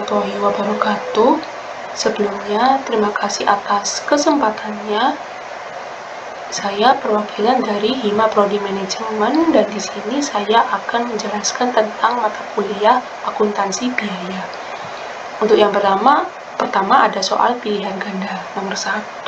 warahmatullahi wabarakatuh. Sebelumnya, terima kasih atas kesempatannya. Saya perwakilan dari Hima Prodi Manajemen dan di sini saya akan menjelaskan tentang mata kuliah akuntansi biaya. Untuk yang pertama ada soal pilihan ganda. Nomor 1,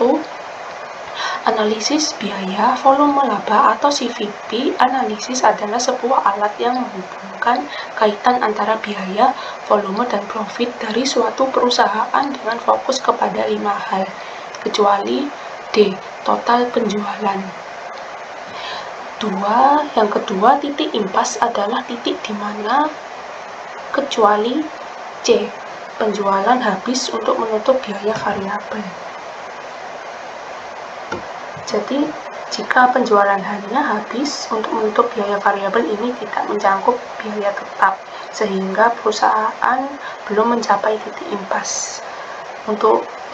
analisis biaya volume laba atau CVP. Analisis adalah sebuah alat yang menghubungkan kaitan antara biaya, volume, dan profit dari suatu perusahaan dengan fokus kepada 5 hal, kecuali D. Total penjualan. Yang kedua, titik impas adalah titik di mana kecuali C. Penjualan habis untuk menutup biaya variabel. Jadi, jika penjualan hanya habis untuk menutup biaya variabel ini tidak mencakup biaya tetap, sehingga perusahaan belum mencapai titik impas.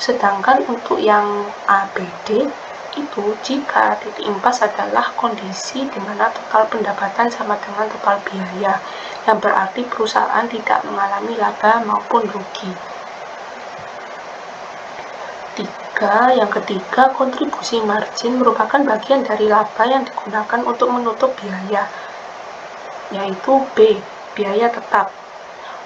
Sedangkan untuk yang ABD itu jika titik impas adalah kondisi di mana total pendapatan sama dengan total biaya, yang berarti perusahaan tidak mengalami laba maupun rugi. Yang ketiga, kontribusi margin merupakan bagian dari laba yang digunakan untuk menutup biaya, yaitu B. Biaya tetap.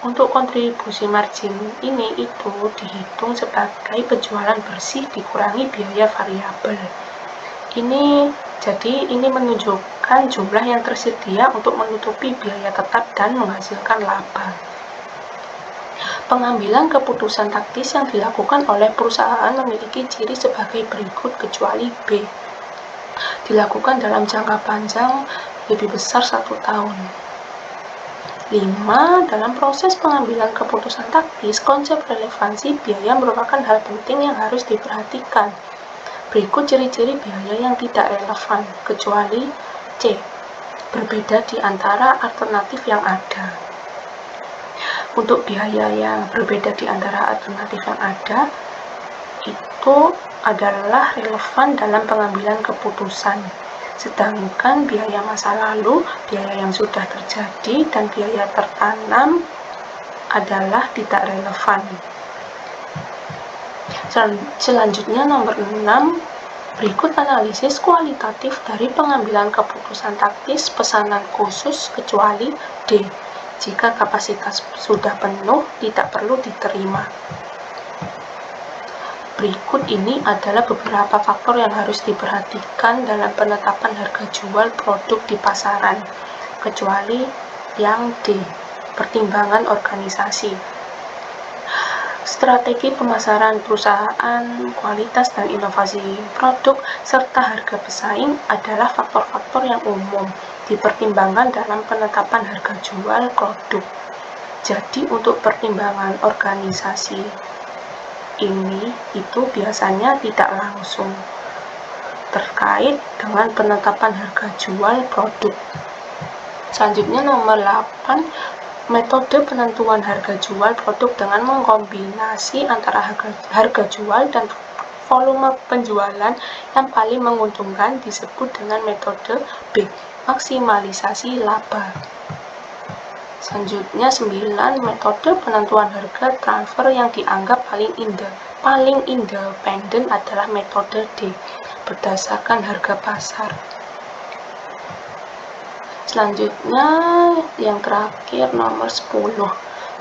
Untuk kontribusi margin ini itu dihitung sebagai penjualan bersih dikurangi biaya variabel. Ini menunjukkan jumlah yang tersedia untuk menutupi biaya tetap dan menghasilkan laba. Pengambilan keputusan taktis yang dilakukan oleh perusahaan memiliki ciri sebagai berikut kecuali B. Dilakukan dalam jangka panjang lebih besar 1 tahun. 5. Dalam proses pengambilan keputusan taktis, konsep relevansi biaya merupakan hal penting yang harus diperhatikan. Berikut ciri-ciri biaya yang tidak relevan, kecuali C. Berbeda di antara alternatif yang ada. Untuk biaya yang berbeda di antara alternatif yang ada, itu adalah relevan dalam pengambilan keputusan. Sedangkan biaya masa lalu, biaya yang sudah terjadi, dan biaya tertanam adalah tidak relevan. Selanjutnya nomor 6, berikut analisis kualitatif dari pengambilan keputusan taktis pesanan khusus kecuali D. Jika kapasitas sudah penuh, tidak perlu diterima. Berikut ini adalah beberapa faktor yang harus diperhatikan dalam penetapan harga jual produk di pasaran, kecuali yang D. Pertimbangan organisasi. Strategi pemasaran perusahaan, kualitas dan inovasi produk, serta harga pesaing adalah faktor-faktor yang umum dipertimbangkan dalam penetapan harga jual produk. Jadi untuk pertimbangan organisasi ini itu biasanya tidak langsung terkait dengan penetapan harga jual produk. Selanjutnya nomor 8, metode penentuan harga jual produk dengan mengkombinasi antara harga jual dan volume penjualan yang paling menguntungkan disebut dengan metode B. Maksimalisasi laba. Selanjutnya 9, metode penentuan harga transfer yang dianggap paling independen adalah metode D, berdasarkan harga pasar. Selanjutnya yang terakhir nomor 10,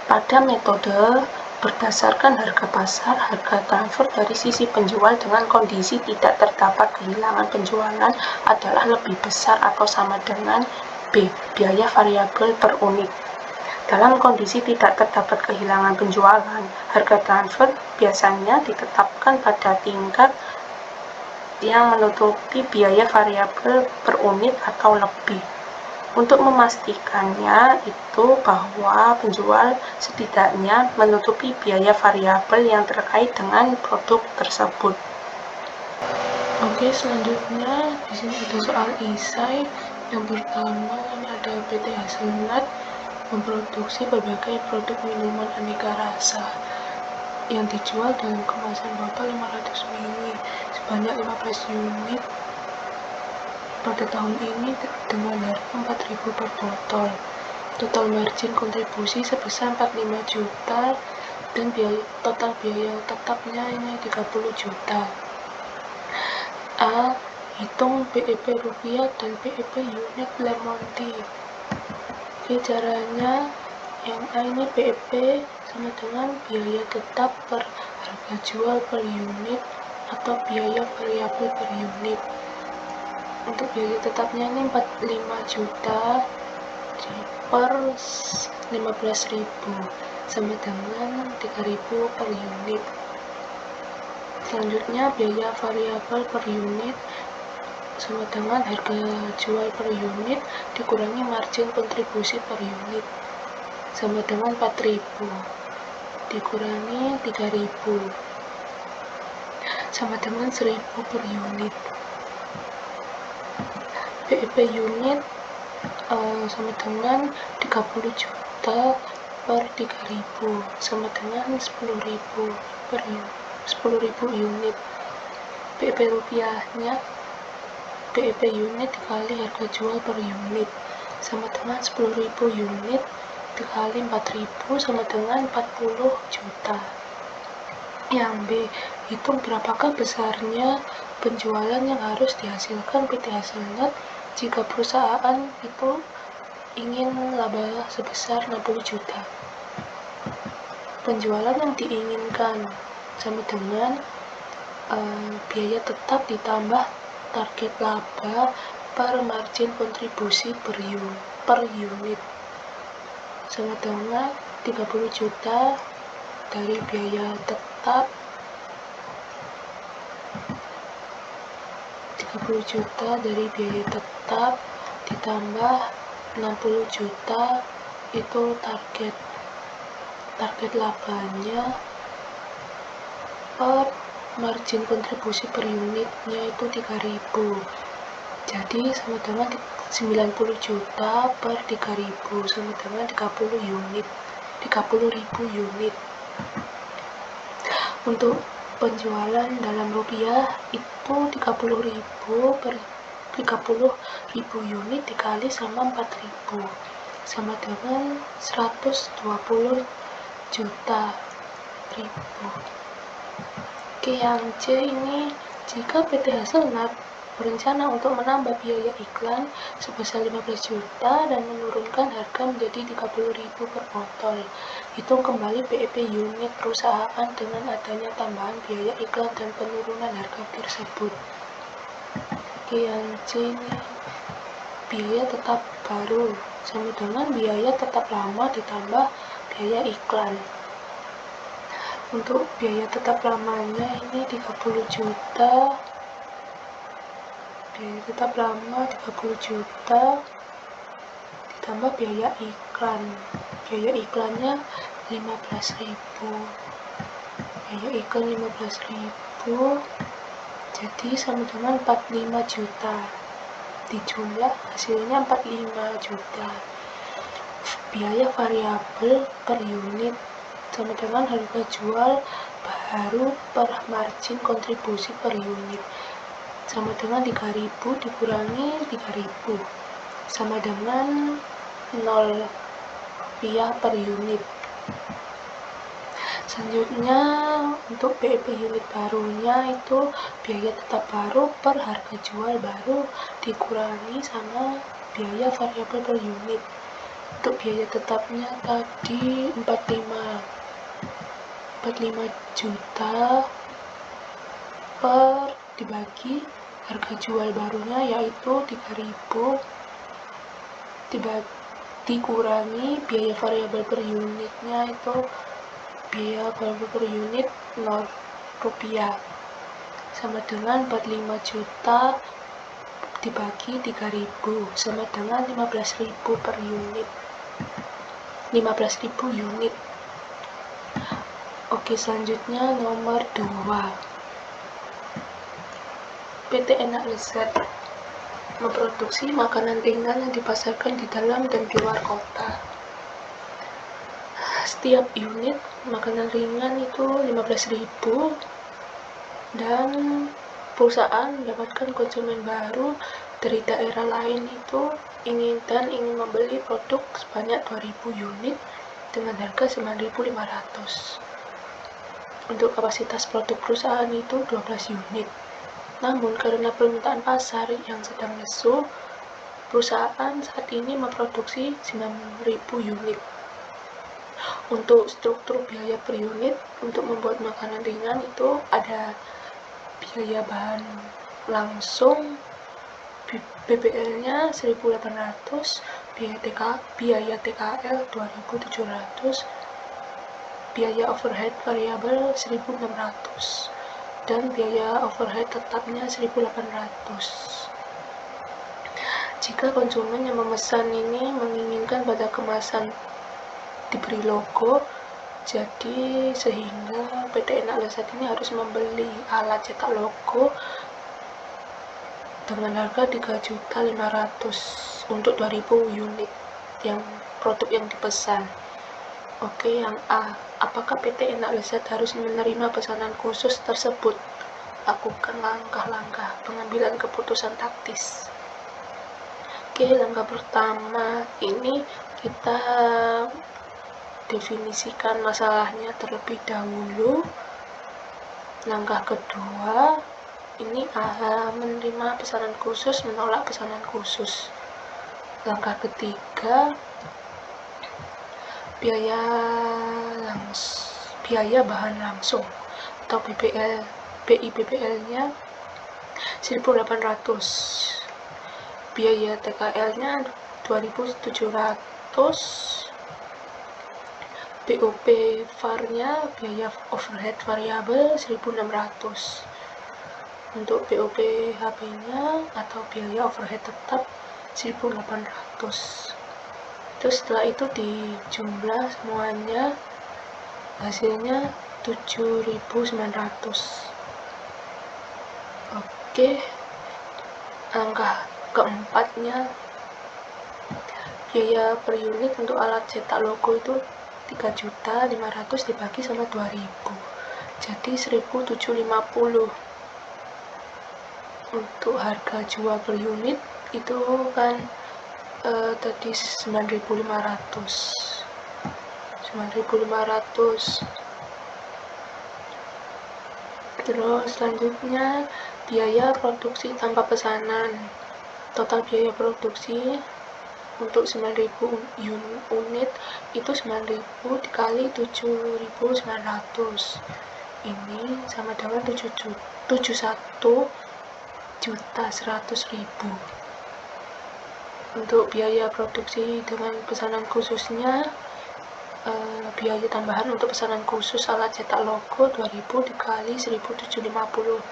pada metode berdasarkan harga pasar, harga transfer dari sisi penjual dengan kondisi tidak terdapat kehilangan penjualan adalah lebih besar atau sama dengan B. Biaya variabel per unit. Dalam kondisi tidak terdapat kehilangan penjualan, harga transfer biasanya ditetapkan pada tingkat yang menutupi biaya variabel per unit atau lebih. Untuk memastikannya itu bahwa penjual setidaknya menutupi biaya variabel yang terkait dengan produk tersebut. Oke, selanjutnya di sini ada soal esai. Yang pertama ada PT Hazelnut memproduksi berbagai produk minuman aneka rasa yang dijual dalam kemasan botol 500 ml sebanyak 15 unit pada tahun ini dengan harga 4.000 per botol. Total margin kontribusi sebesar 45 juta dan total biaya tetapnya ini 30 juta. A. Hitung BEP rupiah dan BEP unit lemon tea. Oke, caranya yang A ini BEP sama dengan biaya tetap per harga jual per unit atau biaya variabel per unit. Untuk biaya tetapnya ini 45 juta per 15.000 sama dengan 3.000 per unit. Selanjutnya biaya variabel per unit sama dengan harga jual per unit dikurangi margin kontribusi per unit sama dengan 4.000 dikurangi 3.000 sama dengan 1.000 per unit. BEP unit sama dengan 30 juta per 3.000 sama dengan 10.000 per 10.000 unit. BEP rupiahnya BEP unit dikali harga jual per unit sama dengan 10.000 unit dikali 4.000 sama dengan 40 juta. Yang B, hitung berapakah besarnya penjualan yang harus dihasilkan PT Haselnut jika perusahaan itu ingin laba sebesar 60 juta. Penjualan yang diinginkan sama dengan biaya tetap ditambah target laba per margin kontribusi per unit sama dengan 30 juta dari biaya tetap 30 juta dari biaya tetap ditambah 60 juta itu target labanya per margin kontribusi per unitnya itu 3.000, jadi sama dengan 90 juta per 3.000 sama dengan 30.000 unit. Untuk penjualan dalam rupiah itu 30.000 per 30.000 unit dikali sama 4.000 sama dengan 120 juta ribu. Oke, yang C ini jika PT Haselnut berencana untuk menambah biaya iklan sebesar 15 juta dan menurunkan harga menjadi 30.000 per botol. Hitung kembali BEP unit perusahaan dengan adanya tambahan biaya iklan dan penurunan harga tersebut. Oke, yang C ini biaya tetap baru sama dengan biaya tetap lama ditambah biaya iklan. Untuk biaya tetap lamanya ini 30 juta, biaya tetap lama 30 juta ditambah biaya iklan. Biaya iklannya 15.000, biaya iklan 15.000 jadi sama dengan 45 juta, dijumlah hasilnya 45 juta. Biaya variabel per unit sama dengan harga jual baru per margin kontribusi per unit sama dengan 3.000 dikurangi 3.000 sama dengan 0 rupiah per unit. Selanjutnya untuk BEP unit barunya itu biaya tetap baru per harga jual baru dikurangi sama biaya variabel per unit. Untuk biaya tetapnya tadi 45 juta per dibagi harga jual barunya yaitu 3.000 dikurangi biaya variabel per unitnya itu biaya variabel per unit 0 rupiah sama dengan 45 juta dibagi 3.000 sama dengan 15.000 per unit, 15.000 unit. Oke, selanjutnya nomor 2. PT Enak Lezat memproduksi makanan ringan yang dipasarkan di dalam dan di luar kota. Setiap unit makanan ringan itu 15.000 dan perusahaan mendapatkan konsumen baru dari daerah lain itu ingin membeli produk sebanyak 2.000 unit dengan harga 9.500. Untuk kapasitas produk perusahaan itu 12 unit. Namun karena permintaan pasar yang sedang lesu, perusahaan saat ini memproduksi 9.000 unit. Untuk struktur biaya per unit untuk membuat makanan ringan itu ada biaya bahan langsung, BBL-nya 1.800, biaya TKL 2.700, biaya overhead variabel 1.600, dan biaya overhead tetapnya 1.800. Jika konsumen yang memesan ini menginginkan pada kemasan diberi logo, jadi sehingga PT Enak Lezat ini harus membeli alat cetak logo dengan harga 3.500.000 untuk 2.000 unit yang produk yang dipesan. Oke, yang A, apakah PT Enak Lezat harus menerima pesanan khusus tersebut? Lakukan langkah-langkah pengambilan keputusan taktis. Oke, langkah pertama ini kita definisikan masalahnya terlebih dahulu. Langkah kedua ini menerima pesanan khusus, menolak pesanan khusus. Langkah ketiga, biaya bahan langsung atau BIBBL-nya 1.800, biaya TKL-nya 2.700, BOP VAR-nya biaya overhead variabel 1.600. Untuk BOP HP-nya atau biaya overhead tetap 1.800. Terus setelah itu dijumlah semuanya, hasilnya 7.900. Oke, langkah keempatnya, biaya per unit untuk alat cetak logo itu 3.500.000 dibagi sama 2.000, jadi 1.750. Untuk harga jual per unit itu kan tadi 9.500. Terus selanjutnya biaya produksi tanpa pesanan. Total biaya produksi untuk 9.000 unit itu 9.000 dikali 7.900. Ini sama dengan 71.100.000. Untuk biaya produksi dengan pesanan khususnya, biaya tambahan untuk pesanan khusus alat cetak logo 2.000 dikali 1.750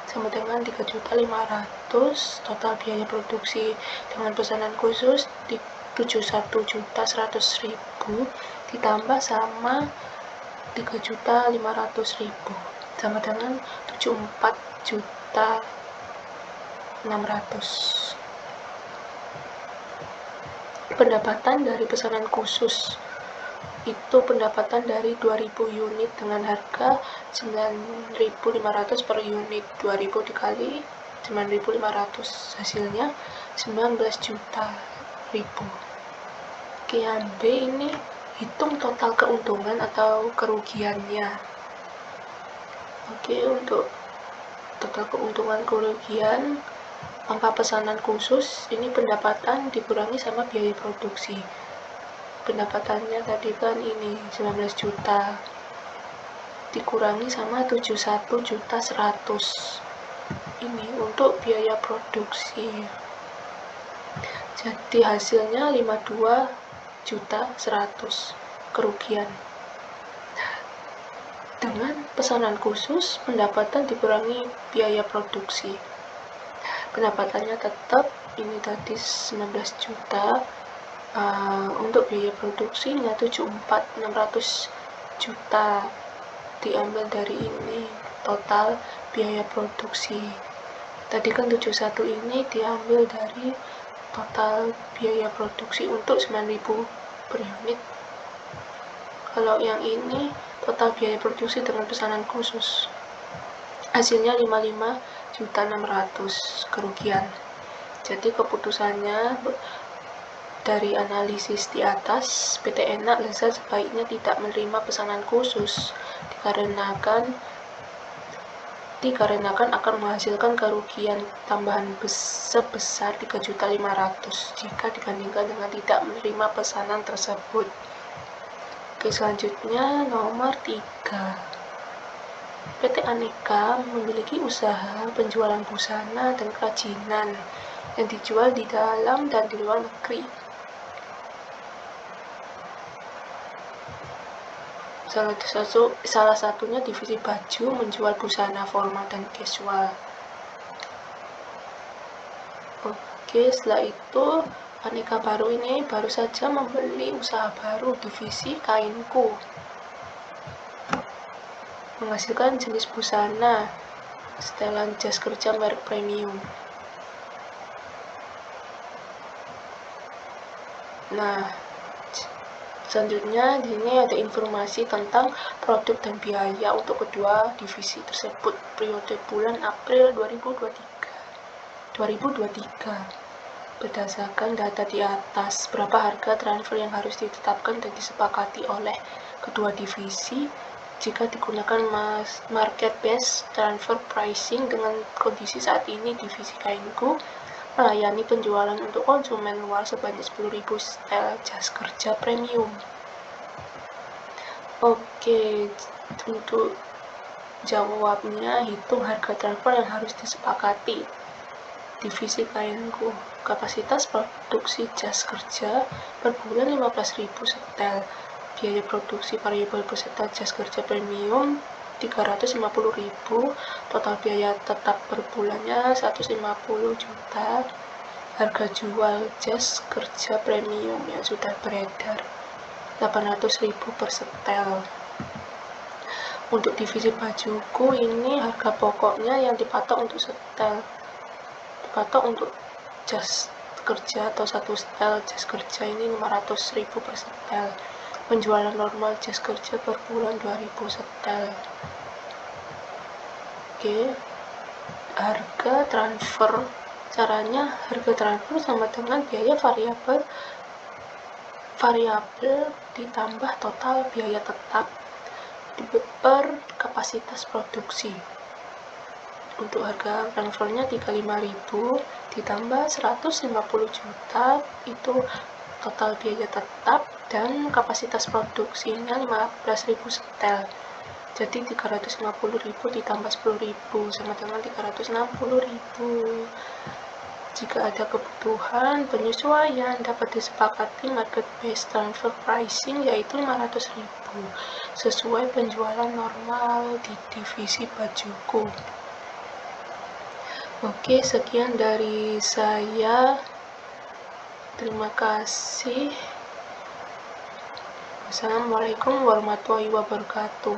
sama dengan 3.500. Total biaya produksi dengan pesanan khusus 71.100.000 ditambah sama 3.500.000 sama dengan 74.600. Pendapatan dari pesanan khusus itu pendapatan dari 2.000 unit dengan harga 9.500 per unit. 2.000 dikali 9.500 hasilnya 19 juta ribu. Oke, yang B ini hitung total keuntungan atau kerugiannya. Oke, untuk total keuntungan kerugian angka pesanan khusus ini pendapatan dikurangi sama biaya produksi. Pendapatannya tadi kan ini 19 juta dikurangi sama 71.100.000 ini untuk biaya produksi, jadi hasilnya 52.100.000 kerugian. Dengan pesanan khusus pendapatan dikurangi biaya produksi, pendapatannya tetap ini tadi 19 juta. Untuk biaya produksinya 74.600 juta diambil dari ini total biaya produksi. Tadi kan 71 ini diambil dari total biaya produksi untuk 9.000 per unit. Kalau yang ini total biaya produksi dengan pesanan khusus, hasilnya 55.600.000 kerugian. Jadi keputusannya Dari analisis di atas, PT Enak Lezat sebaiknya tidak menerima pesanan khusus dikarenakan akan menghasilkan kerugian tambahan sebesar 3.500.000 jika dibandingkan dengan tidak menerima pesanan tersebut. Oke, selanjutnya nomor 3. PT Aneka memiliki usaha penjualan busana dan kerajinan yang dijual di dalam dan di luar negeri. Salah satunya divisi baju menjual busana formal dan casual. Oke, setelah itu Aneka baru saja membeli usaha baru divisi kainku, menghasilkan jenis busana setelan jas kerja merek premium. Nah, selanjutnya di sini ada informasi tentang produk dan biaya untuk kedua divisi tersebut periode bulan April 2023. Berdasarkan data di atas, berapa harga transfer yang harus ditetapkan dan disepakati oleh kedua divisi jika digunakan market based transfer pricing. Dengan kondisi saat ini, divisi kainku melayani penjualan untuk konsumen luar sebanyak 10.000 setel jas kerja premium. Oke, untuk jawabnya, hitung harga transfer yang harus disepakati. Divisi kainku, kapasitas produksi jas kerja per bulan 15.000 setel, biaya produksi variabel peserta jas kerja premium 350.000, total biaya tetap per bulannya 150 juta, harga jual jas kerja premium yang sudah beredar 800.000 per setel. Untuk divisi bajuku ini harga pokoknya yang dipatok untuk untuk jas kerja atau satu setel jas kerja ini 500.000 per setel. Penjualan normal jas kerja per bulan 2.000 setel. Oke, harga transfer, caranya harga transfer sama dengan biaya variabel ditambah total biaya tetap per kapasitas produksi. Untuk harga transfernya 35.000 ditambah 150 juta itu total biaya tetap, dan kapasitas produksinya 15.000 setel. Jadi 350.000 ditambah 10.000 sama dengan 360.000. Jika ada kebutuhan penyesuaian, dapat disepakati market based transfer pricing yaitu 500.000 sesuai penjualan normal di divisi bajuku. Oke, sekian dari saya. Terima kasih. Wassalamualaikum warahmatullahi wabarakatuh.